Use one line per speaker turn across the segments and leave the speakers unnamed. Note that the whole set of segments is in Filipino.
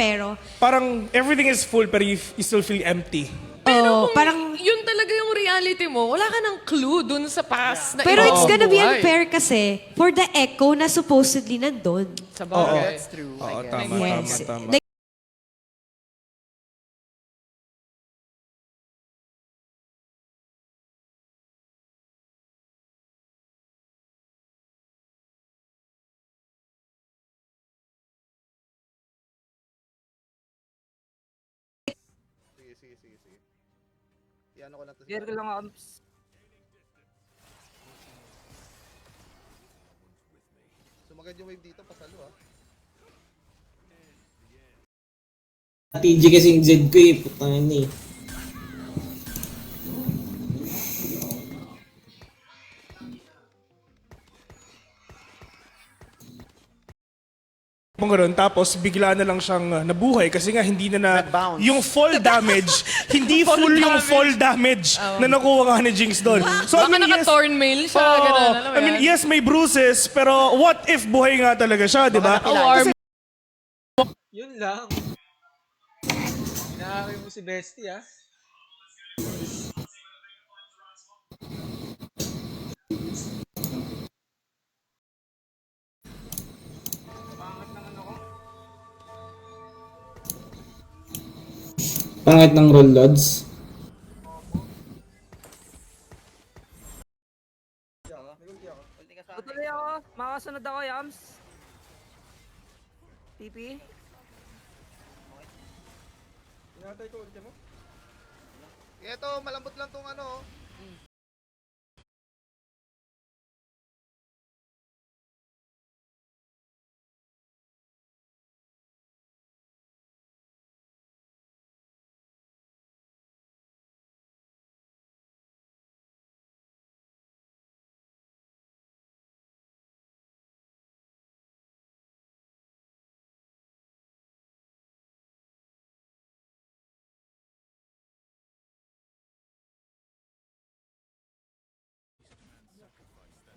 pero
Parang everything is full pero you still feel empty.
oh,
Kung
parang
yun talaga yung reality mo, wala ka ng clue dun sa past na
pero
iba
it's
ang
gonna be
buhay.
unfair kasi for the echo na supposedly nandun.
Sa bagay.
That's true,
Oo,
I guess.
tama,
Yes.
tama.
Like,
Sige. Iano ko lang to.
Share ko lang amps.
Sumagad yung wave dito, pasalo ah.
TG kasing Z ko eh, putang ina eh.
Kung gano'n, tapos bigla na lang siyang nabuhay kasi nga hindi na
Nag-bounce.
yung fall damage, hindi full yung fall damage na nakuha nga ni Jinx doon. So,
Baka naka-torn mail siya,
Oo,
ganun, alam mo
I mean,
yan?
yes, may bruises, pero what if buhay nga talaga siya, di ba?
Alarm.
Yun lang. Inaakay mo si Bestie ah.
Pangit ng roll loads.
Tutuloy ako. Makasunod ako, Yams. TP.
Ito, malambot lang tong ano.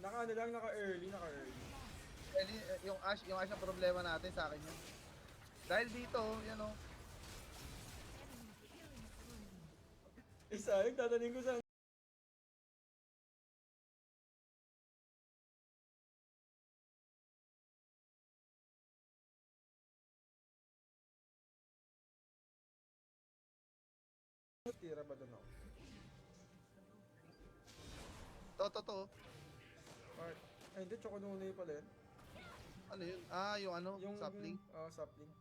Naka-early.
Yung Ash ang problema natin sa akin yun. Dahil dito, yan o.
Isa, yung tatanin ko sa... Tira ba doon ako?
To.
Ay, hindi, Chokononoy pala yun.
Ano yun? Yung ano, sapling.
Sapling.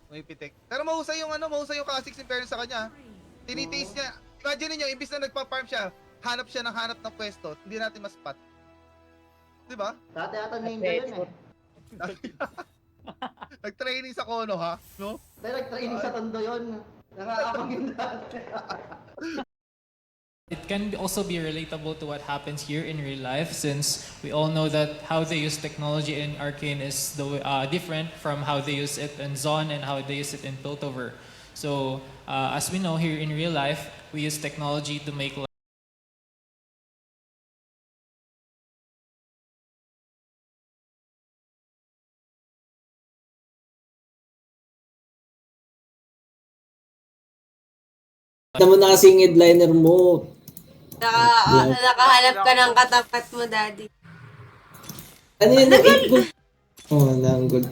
May pitik. Pero mahusay yung Kha'Zix in fairness sa kanya. Tinitaste niya. Imagine niyo, imbis na nagpa-farm siya, hanap siya ng pwesto, hindi natin ma-spot. Di ba?
Dati ata ninja yun eh.
Nag-training sa Kono ha, no?
Dahil nag-training sa Tondo yun. Nakakapag yun dati.
It can also be relatable to what happens here in real life, since we all know that how they use technology in Arcane is different from how they use it in Zon and how they use it in Piltover. So as we know here in real life, we use technology to make
Naman na kasing headliner mo.
nakahanap ka ng katapat mo, daddy.
Ano yun? 8 gold. Oh, ang gold.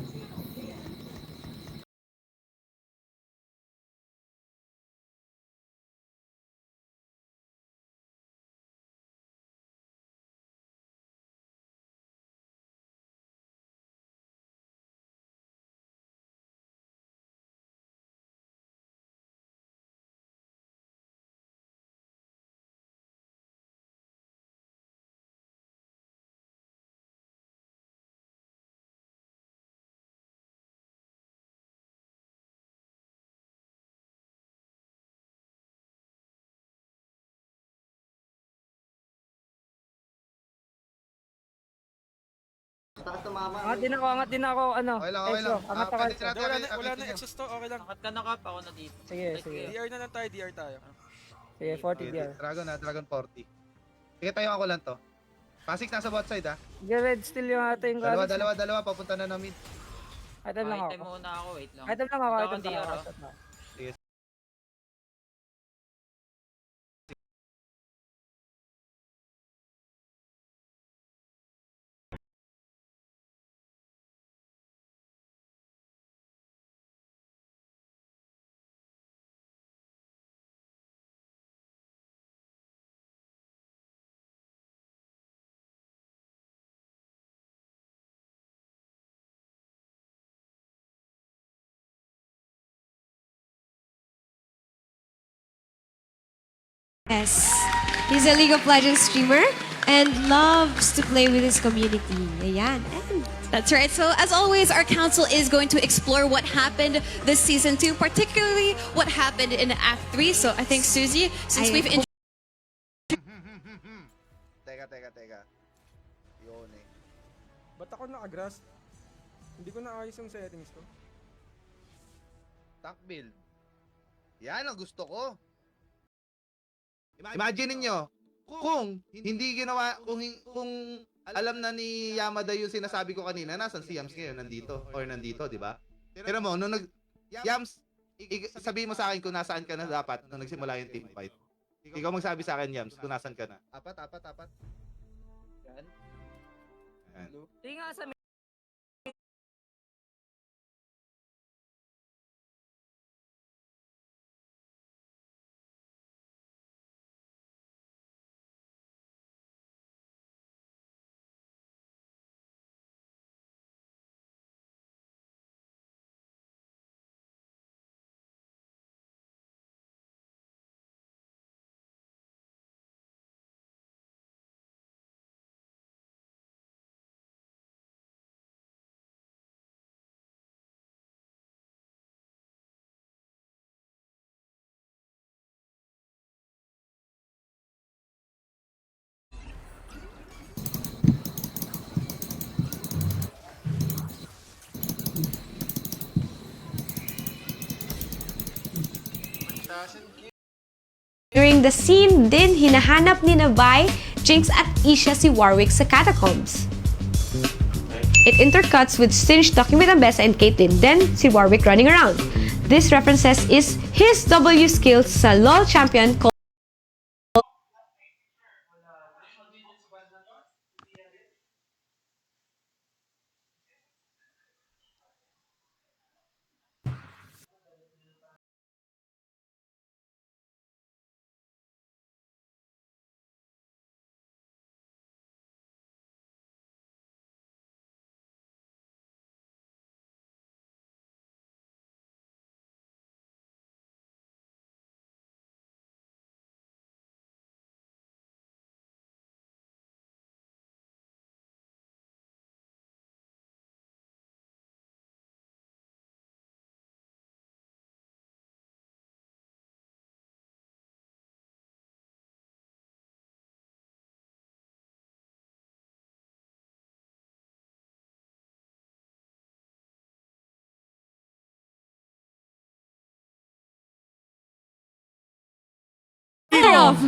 Mataas na mama.
Angat din ako, ano.
Okay lang, okay
Exo,
lang.
angat ako,
Pwede
Exo.
natin
Wala na
akitin nyo.
exhaust to, okay lang.
Angat ka na, Kap. Ako na dito. Sige, sige.
DR na lang tayo, DR tayo.
Sige, 40 DR.
Dragon na, Dragon 40. Sige, tayo ako lang to. Pasik nasa bot side ha.
Sige, red still yung ating
Dalawa, papunta na ng mid.
Item lang ako.
Item muna ako, wait lang.
Item lang ako,
Ikaw
item
ang
lang
DR,
ako.
oh.
Yes. He's a League of Legends streamer and loves to play with his community. Ayan. And
That's right. So as always, our council is going to explore what happened this season 2, particularly what happened in Act 3. So I think, Susie, since
I
we've
Teka. Yun eh.
Ba't ako naka-grass? Hindi ko naayos yung settings ko.
Tank build. Yan ang gusto ko. Imagine niyo kung hindi ginawa, kung alam na ni Yamada yung sinasabi ko kanina, nasan si Yams ngayon? Nandito, di ba? Pero mo, nung Yams, sabihin mo sa akin kung nasaan ka na dapat nung nagsimula yung team fight. Ikaw magsabi sa akin, Yams, kung nasaan ka na. Apat. Yan.
Tinga sa
during the scene din, hinahanap ni Navai, Jinx at Isha si Warwick sa catacombs. It intercuts with Singed talking with Ambessa and Caitlyn, then si Warwick running around. This references is his W skills sa LoL champion called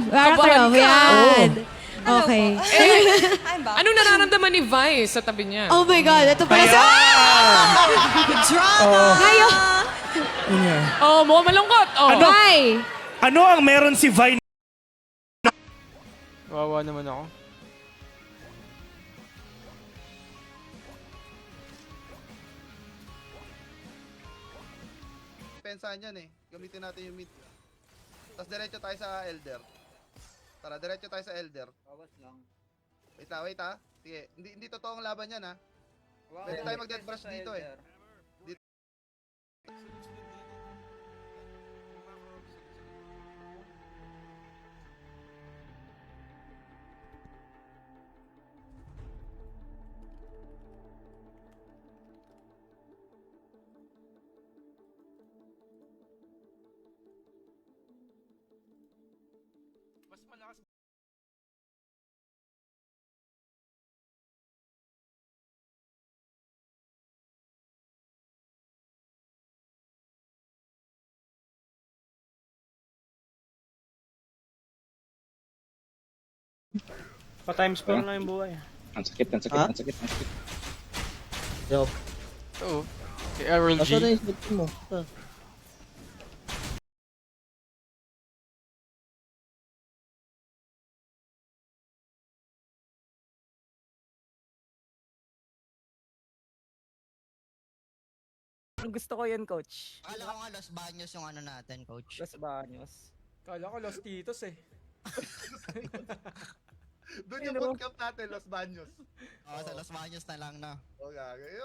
Ragnarok. Yan. Okay.
Anong nararamdaman ni Vice sa tabi niya?
Oh my God, ito pala sa... Drama! Ngayon!
Oh, mukhang malungkot. Oh.
Bye!
Ano ang meron si Vine?
Wawa naman ako.
Pensahan yan eh. Gamitin natin yung mid. Tapos diretso tayo sa Elder. Tara, diretso tayo sa Elder.
Bawas lang.
Wait ha. Sige, hindi totoong laban yan ha. Pwede tayo mag-dead brush dito eh.
Mas malakas
Pa-times 4 na yung buhay.
Ang sakit, ang sakit, ang sakit, ang sakit. Yo,
Oo. Kay Errol G.
nasa na yung sakit mo?
Gusto ko yun, coach.
Akala ko nga Los Baños yung ano natin, coach.
Los Baños.
Kala ko Los Titos eh.
Doon yung bootcamp natin, Los Baños.
Oo, sa Los Baños na lang na.
Okay.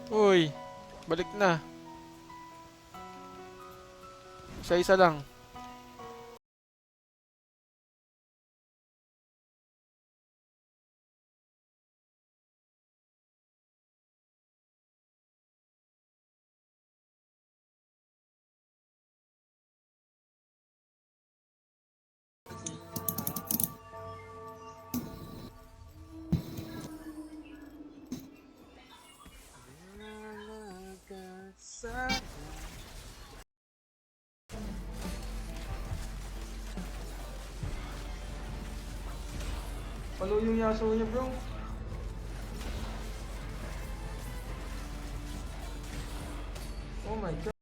Uy, balik na. Isa-isa lang. Ano yung Yasuo niya, bro? Oh my god.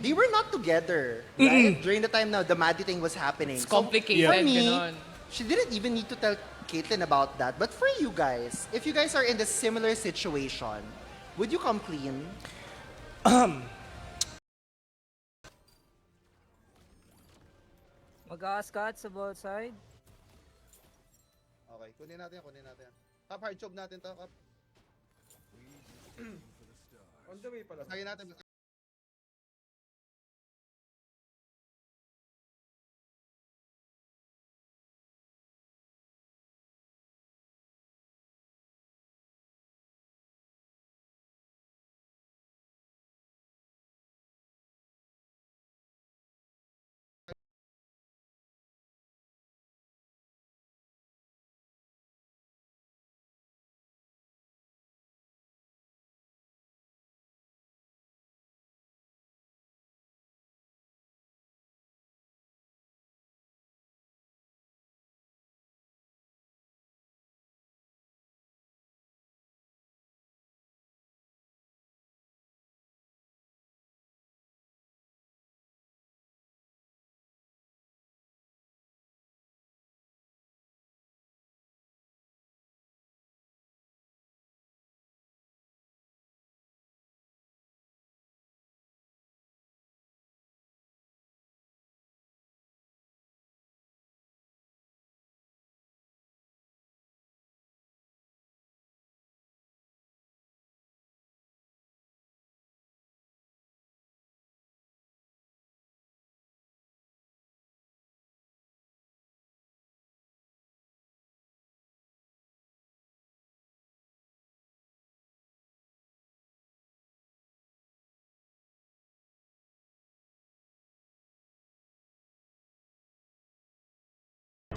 They were not together, right? During the time now the Maddie thing was happening.
It's complicated,
For me,
ganon.
she didn't even need to tell Caitlyn about that. But for you guys, if you guys are in the similar situation, would you come clean?
Mag-a-scat sa both side.
Okay, kunin natin. Top hard choke natin to, Kap.
On the way pala.
Lagyan natin.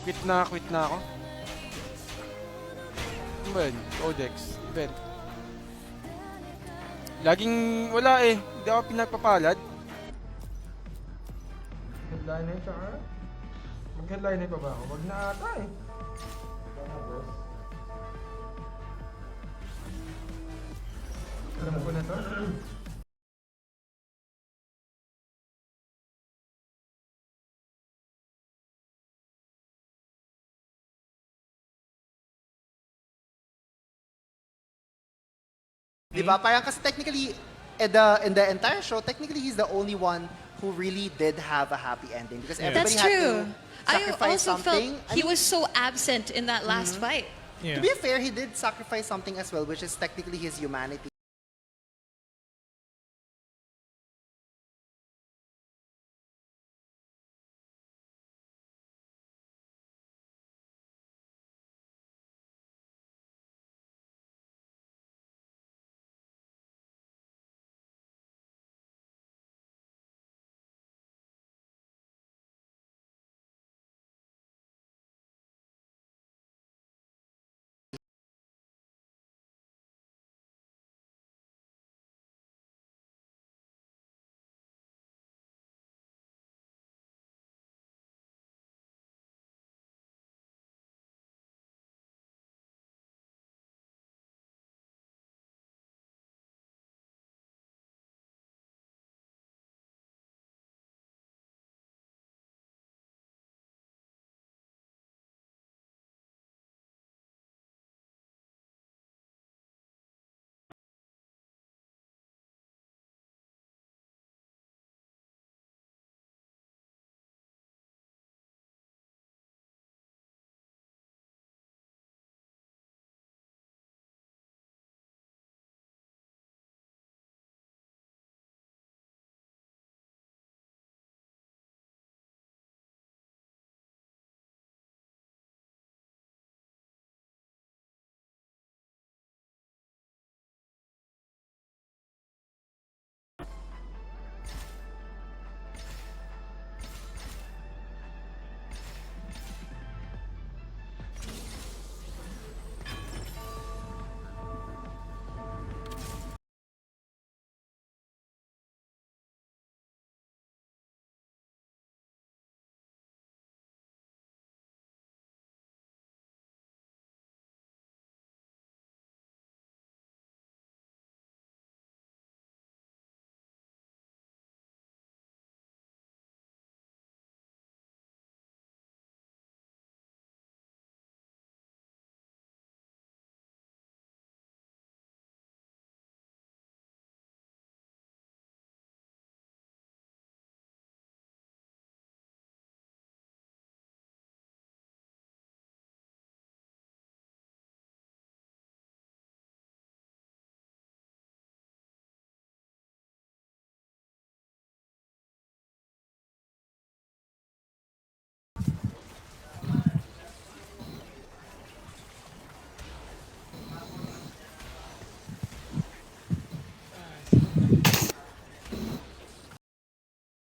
Quit na ako. Ano ba yun? Codex. Event. Laging wala eh. Hindi ako pinagpapalad. Headliner tsaka? Mag-headliner pa ba ako? Wag na ata eh. Alam ko na to.
Di ba? Parang kasi technically, in the entire show, technically he's the only one who really did have a happy ending because everybody
That's
had
true.
to
I
sacrifice
also
something.
felt he was so absent in that last fight.
Yeah.
To be fair, he did sacrifice something as well, which is technically his humanity.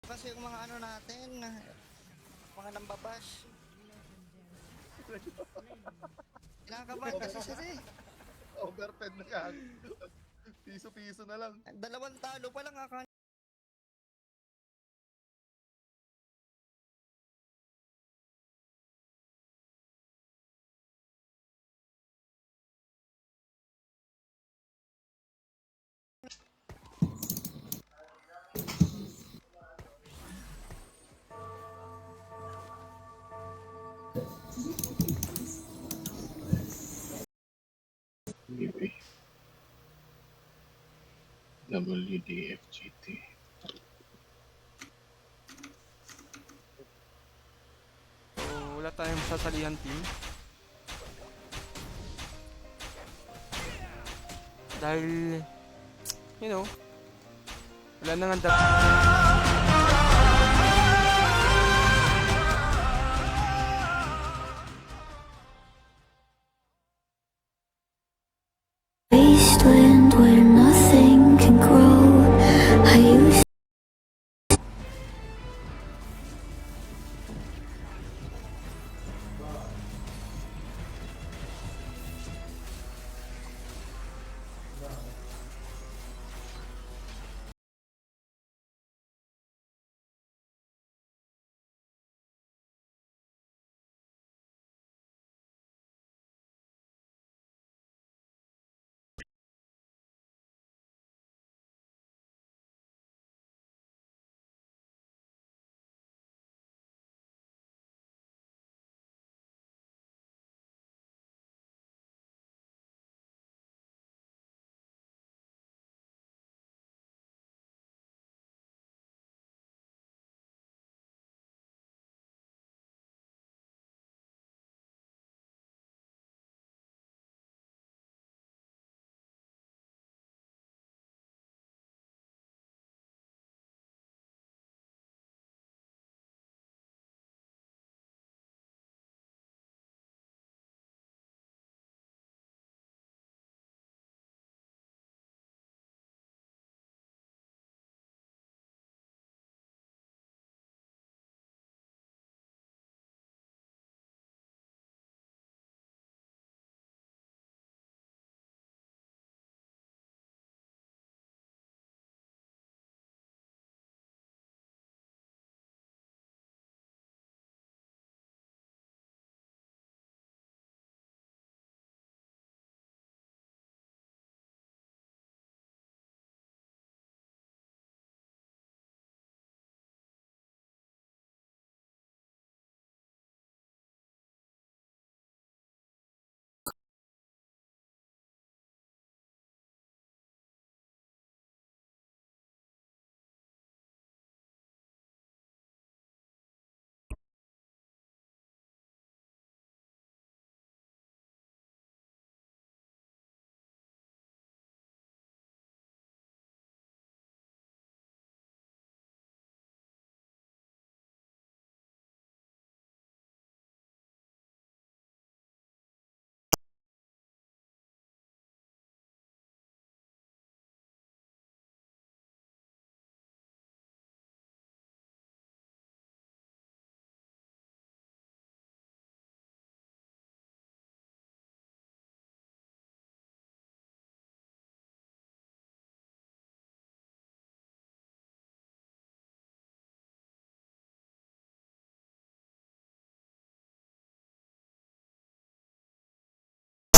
Kasi yung mga ano natin, mga nambabash. Kinakabahan kasi siya eh.
Overfed na yan. Piso-piso na lang.
2 talo pa lang akala.
WDFGT.
So, wala tayong sasalihan team. Dahil, you know, wala na nga
Wasteland where nothing can grow. I used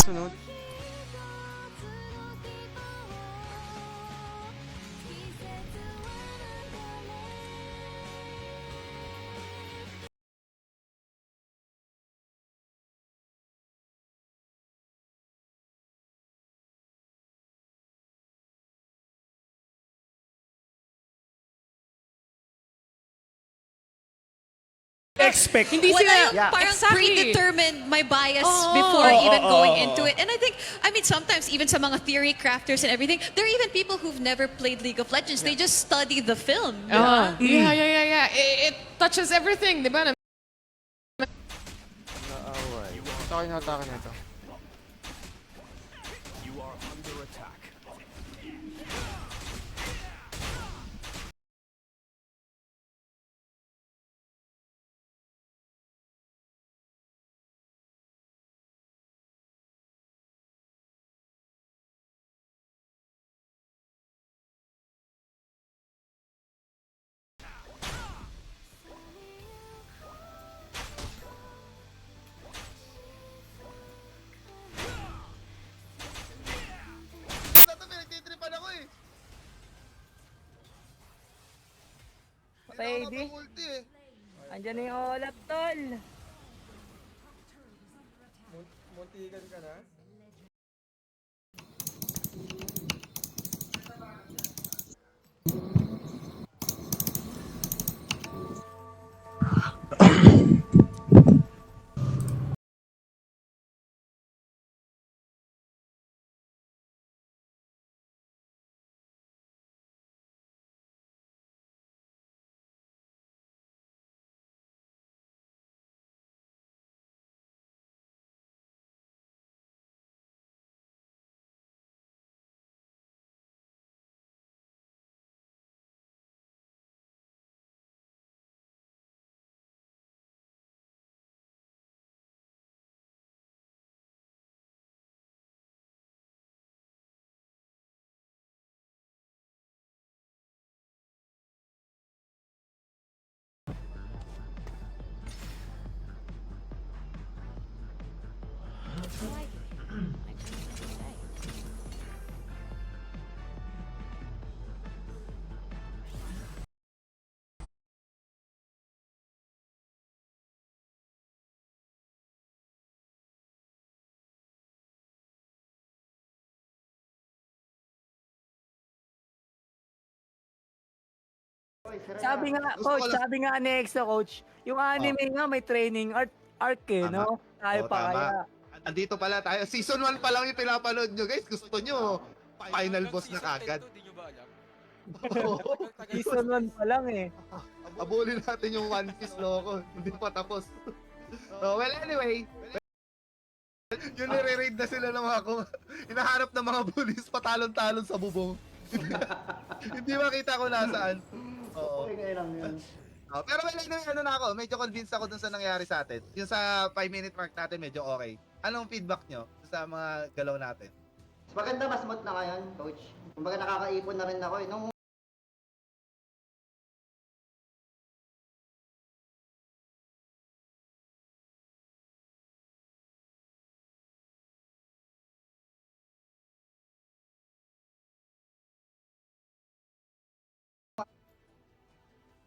Sunod.
Expect.
Hindi
Wala
sila,
yung parang
exactly.
predetermined my bias
Oo.
before
Oo,
even
oo,
going
oo.
into it. And I think, I mean, sometimes even sa mga theory crafters and everything, there are even people who've never played League of Legends. They just study the film.
Yeah. It touches everything, di ba?
Naaway. Sa akin atake na ito.
Dito pinagtitripan ako eh.
Patay,
Hindi
di.
ako makapag-ulti eh.
Andyan na yung Olaf, tol.
Muntikan ka na.
Sabi nga, coach, sabi nga ni Exo, coach, yung anime nga may training arc eh,
Tama.
no? Tayo
Oo,
pa
tama.
kaya.
Andito pala tayo. Season 1 pa lang yung pinapanood nyo guys. Gusto nyo, final boss na kagad.
Season 1 pa lang eh.
Abulin natin yung One Piece loko. Hindi pa tapos. Oh, well, anyway. Yung nire-raid na sila ng mga hinaharap ng mga bullies patalon-talon sa bubong. Hindi makita ko nasaan. Oo.
Okay lang yun.
Oh, pero well, ano na ako, medyo convinced ako dun sa nangyari sa atin. Yung sa 5-minute mark natin, medyo okay. Anong feedback nyo sa mga galaw natin?
Maganda, mas smooth na ngayon, coach. Kumbaga nakakaipon na rin ako eh. Nung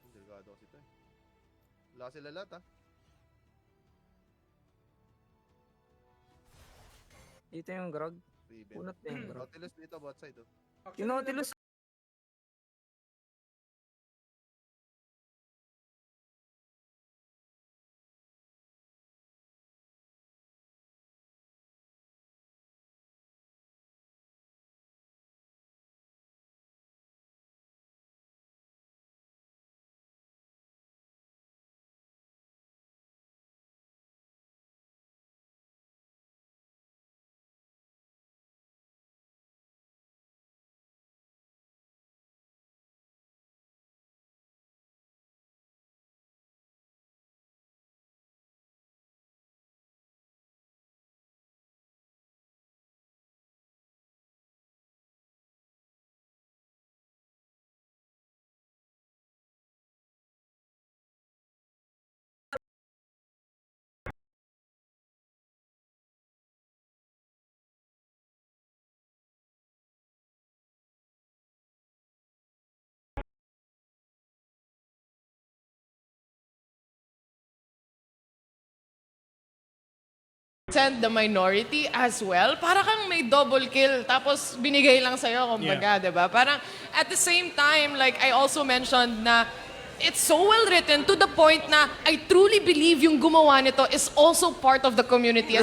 Delikado kasi ito eh. Wala sila lahat ah.
Dito yung grog.
Riven.
Punot na yung grog.
Nautilus dito, bot side oh.
Yung Nautilus
Send the minority as well. Para kang may double kill, tapos binigay lang sa'yo, kumbaga, diba? Parang, at the same time, like I also mentioned na it's so well written to the point na I truly believe yung gumawa nito is also part of the community.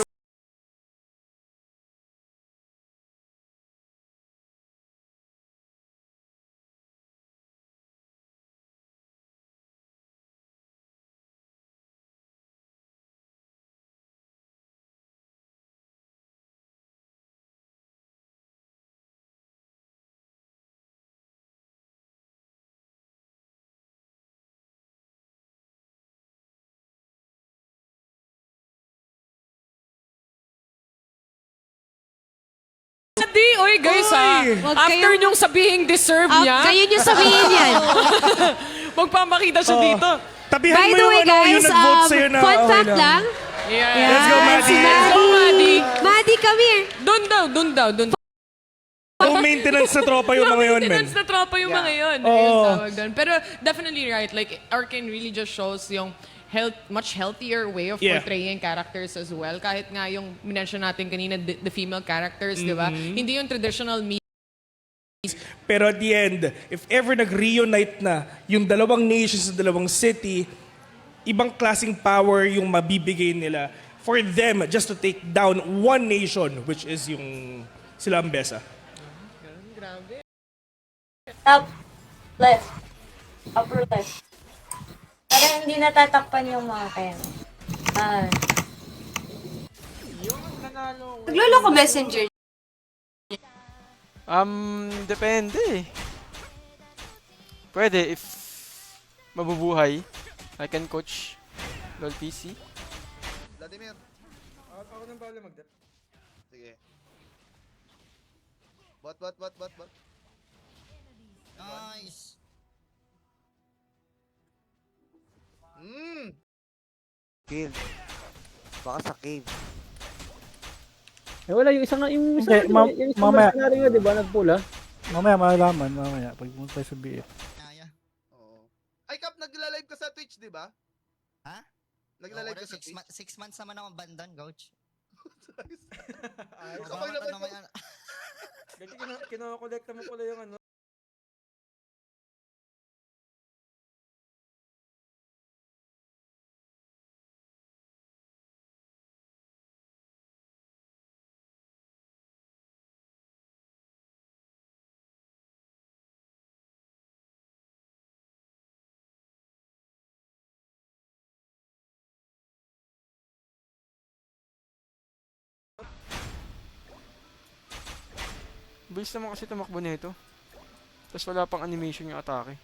Di, oy guys
Wag
after
kayong-
nyong sabihin deserve niya,
Kayo niyo sabihin yan.
magpapakita siya dito.
Tabihan
By
mo
the
yung
way,
ano, yung
guys,
nag-vote sa'yo na
fun
okay
fact lang.
Yeah.
Let's go, Maddie.
Si
Let's go, Maddie.
Maddie, come here.
Doon daw.
Low maintenance na tropa yung mga yun, men.
Maintenance na tropa yung mga yun.
Oo.
Yung tawag doon. Pero definitely right, like Arcane really just shows yung much healthier way of portraying characters as well. Kahit nga yung minention natin kanina, the female characters, di ba? Hindi yung traditional
Pero at the end, if ever nag-reunite na yung dalawang nations sa dalawang city, ibang klaseng power yung mabibigay nila for them just to take down one nation, which is yung sila Ambessa.
Top left. Upper left. Para hindi natatakpan yung mga kaya.
Nagloloko messenger.
Depende. Pwede if mabubuhay. I can coach LOL PC.
Vladimir,
Ako nang bala mag-dep.
sige. Bot.
Nice.
Cave. Baka sa cave.
Eh wala, yung isang
Hindi, mamaya.
scenario, di ba, nagpula?
Mamaya mamaya. Pag mo tayo sa BF.
Oo. Ay, Kap, nagla-live ka sa Twitch, di ba?
Ha?
Nagla-live ka sa Twitch?
6 months naman akong bandan, coach.
Okay naman.
Kinokolekta mo pala yung ano. Bilis naman kasi tumakbo nito. Tapos wala pang animation yung atake.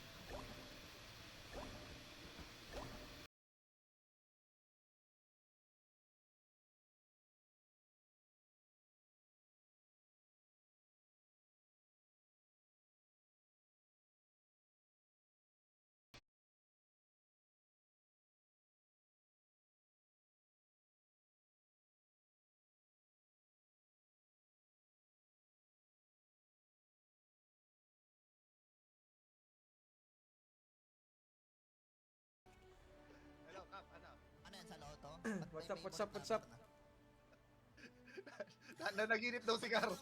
Hello, Kap, ano?
Ano yan sa loto?
What's up?
Nanaginip daw si Karma.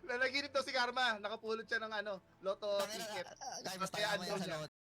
Nanaginip daw si Karma. Nakapulot siya ng ano, loto ticket.
Guys, basta
Kaya
mo yan sa loto.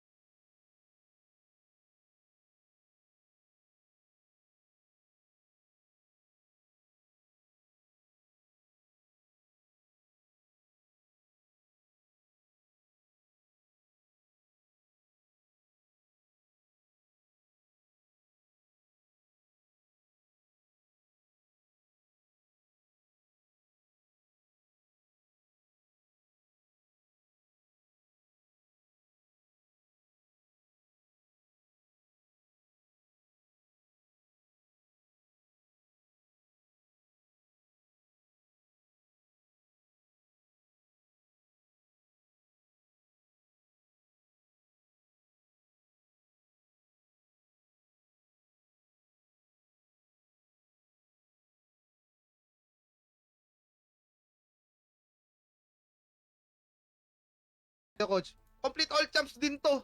Coach, complete all champs din to.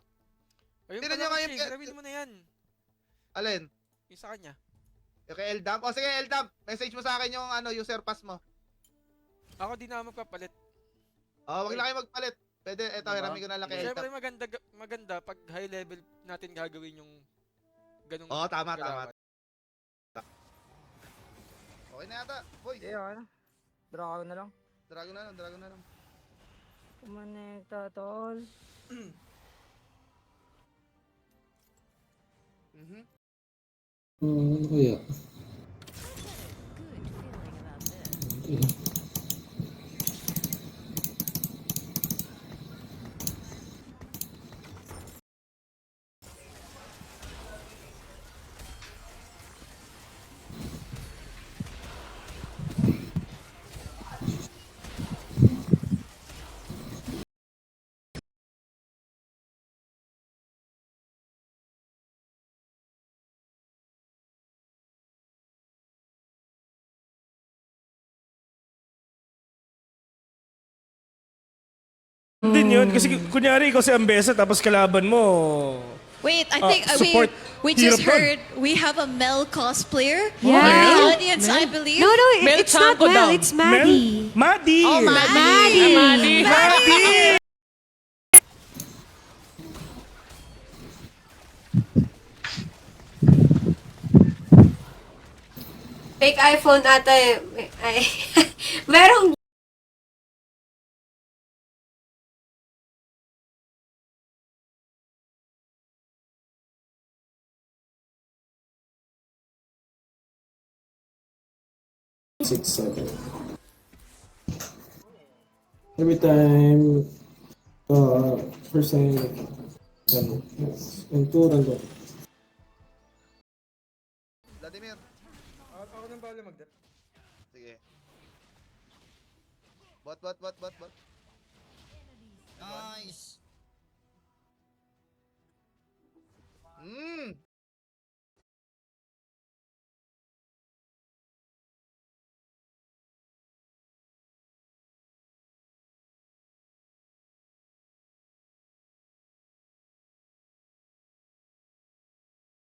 Ayun
Tingnan
pala
nyo nga
kasi,
yung-
gawin mo na yan.
Alin?
Yung sa kanya.
Yung kay Eldam. O sige, Eldam, message mo sa akin yung user pass mo.
Ako di na magpapalit.
Wag lang kayo magpalit. Pwede, eto, hiramin ko na lang kay
Siyempre
Eldam.
maganda pag high level natin gagawin yung ganung
Tama.
galawan.
Okay na yata, boys.
Dragon na lang.
Dragon na lang.
Kumonekta, tol.
Ano kaya?
Din yun. Kasi kunyari, ikaw si Ambessa, tapos kalaban mo.
Wait, I think
support.
we just
Hirap
heard we have a Mel cosplayer
Yeah.
in the
Mel?
audience, I believe.
No,
Mel
it's not
Chanco
Mel.
daw.
It's Maddie.
Maddie!
Oh,
Maddie.
Maddie!
Fake iPhone ata eh. Ay, merong
Six, seven. Every time, first time, yung two random.
Vladimir.
Ako nang bahala mag-dep.
Sige. Bot. Nice.